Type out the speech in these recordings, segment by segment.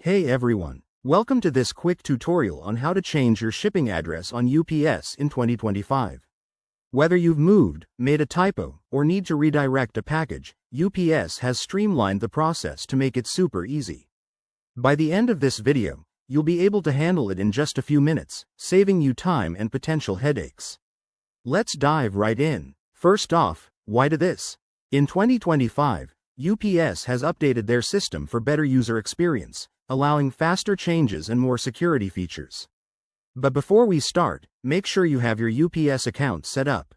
Hey everyone, welcome to this quick tutorial on how to change your shipping address on UPS in 2025. Whether you've moved, made a typo, or need to redirect a package, UPS has streamlined the process to make it super easy. By the end of this video, you'll be able to handle it in just a few minutes, saving you time and potential headaches. Let's dive right in. First off, why do this? In 2025, UPS has updated their system for better user experience, allowing faster changes and more security features. But before we start, make sure you have your UPS account set up.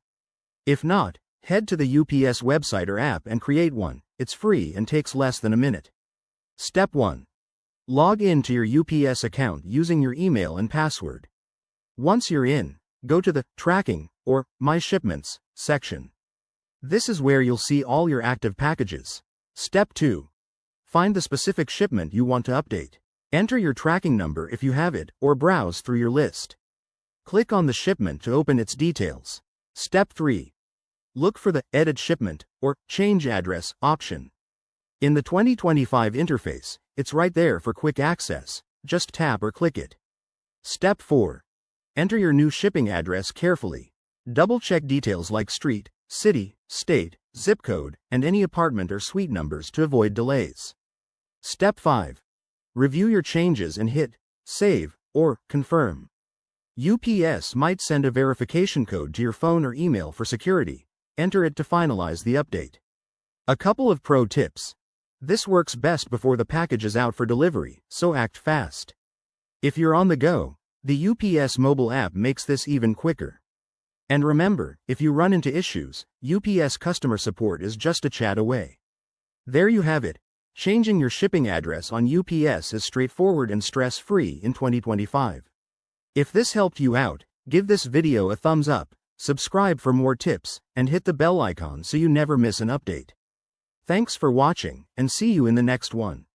If not, head to the UPS website or app and create one. It's free and takes less than a minute. Step 1. Log in to your UPS account using your email and password. Once you're in, go to the Tracking or My Shipments section. This is where you'll see all your active packages. Step 2. Find the specific shipment you want to update. Enter your tracking number if you have it, or browse through your list. Click on the shipment to open its details. Step 3. Look for the Edit Shipment or Change Address option. In the 2025 interface, it's right there for quick access. Just tap or click it. Step 4. Enter your new shipping address carefully. Double-check details like street, city, state, zip code, and any apartment or suite numbers to avoid delays. Step 5. Review your changes and hit Save or Confirm. UPS might send a verification code to your phone or email for security. Enter it to finalize the update. A couple of pro tips. This works best before the package is out for delivery, so act fast. If you're on the go, the UPS mobile app makes this even quicker. And remember, if you run into issues, UPS customer support is just a chat away. There you have it. Changing your shipping address on UPS is straightforward and stress-free in 2025. If this helped you out, give this video a thumbs up, subscribe for more tips, and hit the bell icon so you never miss an update. Thanks for watching, and see you in the next one.